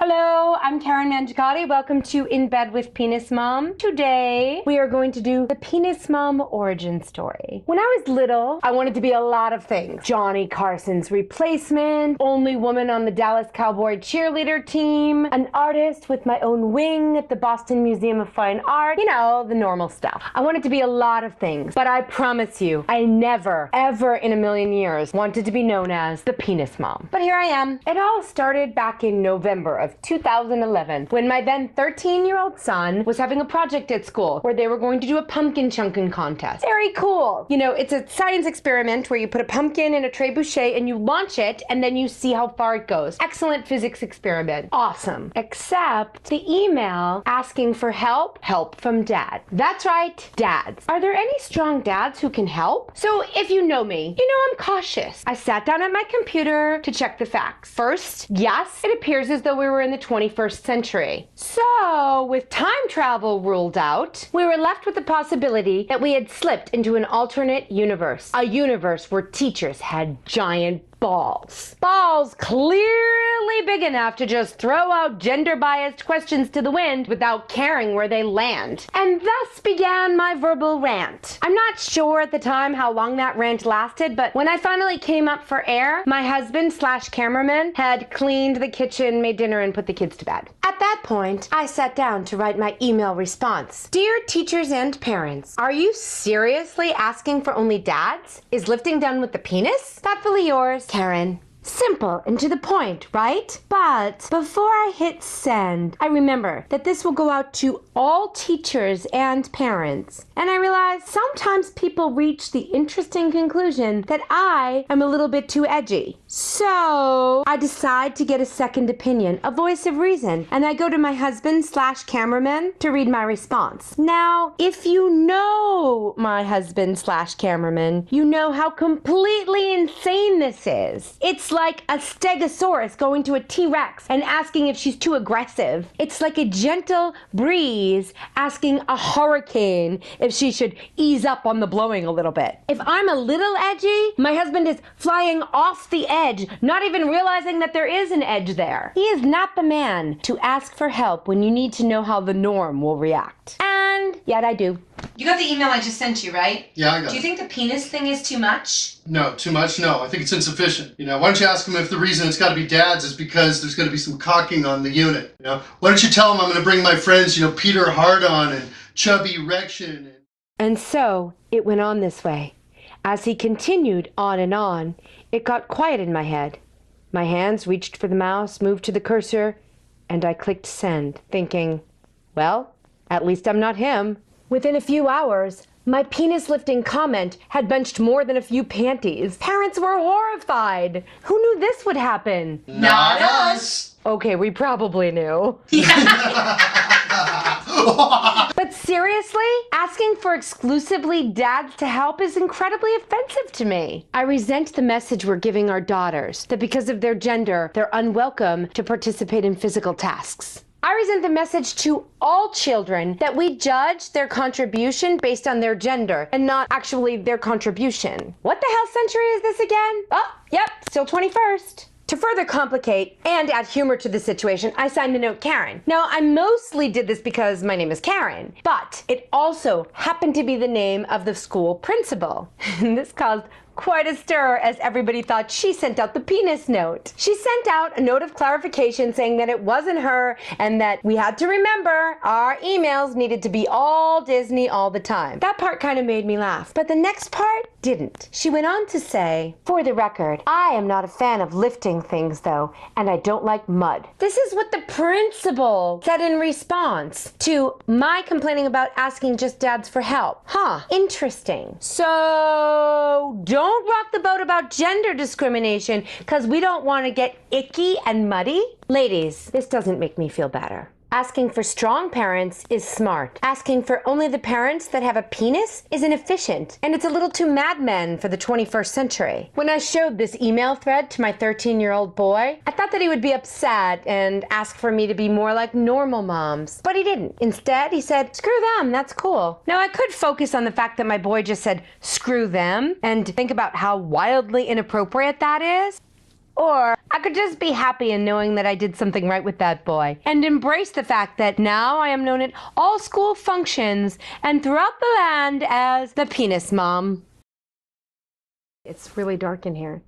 Hello, I'm Karen Mangiacotti. Welcome to In Bed with Penis Mom. Today, we are going to do the Penis Mom origin story. When I was little, I wanted to be a lot of things. Johnny Carson's replacement, only woman on the Dallas Cowboy cheerleader team, an artist with my own wing at the Boston Museum of Fine Art, you know, the normal stuff. I wanted to be a lot of things, but I promise you, I never, ever in a million years wanted to be known as the Penis Mom. But here I am. It all started back in November of 2011 when my then 13-year-old son was having a project at school where they were going to do a pumpkin chunking contest. Very cool. You know, it's a science experiment where you put a pumpkin in a trebuchet and you launch it and then you see how far it goes. Excellent physics experiment. Awesome. Except the email asking for help from dad. That's right, dads. Are there any strong dads who can help? So if you know me, you know I'm cautious. I sat down at my computer to check the facts. First, yes, it appears as though we were in the 21st century. So, with time travel ruled out, we were left with the possibility that we had slipped into an alternate universe. A universe where teachers had giant balls. Balls clearly big enough to just throw out gender-biased questions to the wind without caring where they land. And thus began my verbal rant. I'm not sure at the time how long that rant lasted, but when I finally came up for air, my husband/cameraman had cleaned the kitchen, made dinner, and put the kids to bed. At that point, I sat down to write my email response. Dear teachers and parents, are you seriously asking for only dads? Is lifting done with the penis? Thoughtfully yours, Karen. Simple and to the point, right? But before I hit send, I remember that this will go out to all teachers and parents. And I realize sometimes people reach the interesting conclusion that I am a little bit too edgy. So I decide to get a second opinion, a voice of reason, and I go to my husband/cameraman to read my response. Now, if you know my husband/cameraman, you know how completely insane this is. It's like a stegosaurus going to a T-Rex and asking if she's too aggressive. It's like a gentle breeze asking a hurricane if she should ease up on the blowing a little bit. If I'm a little edgy, my husband is flying off the edge, not even realizing that there is an edge there. He is not the man to ask for help when you need to know how the norm will react. And yet I do. You got the email I just sent you, right? Yeah, I got it. Do you think the penis thing is too much? No, too much? No, I think it's insufficient. Why don't you ask him if the reason it's got to be dads is because there's going to be some cocking on the unit? Why don't you tell him I'm going to bring my friends, Peter Hardon and Chubby Erection. And so it went on this way. As he continued on, it got quiet in my head. My hands reached for the mouse, moved to the cursor, and I clicked send, thinking, well, at least I'm not him. Within a few hours, my penis-lifting comment had benched more than a few panties. Parents were horrified. Who knew this would happen? Not us. Okay, we probably knew. But seriously, asking for exclusively dads to help is incredibly offensive to me. I resent the message we're giving our daughters, that because of their gender, they're unwelcome to participate in physical tasks. I resent the message to all children that we judge their contribution based on their gender and not actually their contribution. What the hell century is this again? Oh, yep, still 21st. To further complicate and add humor to the situation, I signed the note Karen. Now, I mostly did this because my name is Karen, but it also happened to be the name of the school principal. And this caused quite a stir as everybody thought she sent out the penis note. She sent out a note of clarification saying that it wasn't her and that we had to remember our emails needed to be all Disney all the time. That part kind of made me laugh, but the next part didn't. She went on to say, for the record, I am not a fan of lifting things though, and I don't like mud. This is what the principal said in response to my complaining about asking just dads for help. Huh, interesting. So don't rock the boat about gender discrimination because we don't want to get icky and muddy. Ladies, this doesn't make me feel better. Asking for strong parents is smart. Asking for only the parents that have a penis is inefficient, and it's a little too Mad Men for the 21st century. When I showed this email thread to my 13-year-old boy, I thought that he would be upset and ask for me to be more like normal moms, but he didn't. Instead, he said, screw them, that's cool. Now, I could focus on the fact that my boy just said, screw them, and think about how wildly inappropriate that is. Or I could just be happy in knowing that I did something right with that boy and embrace the fact that now I am known at all school functions and throughout the land as the Penis Mom. It's really dark in here.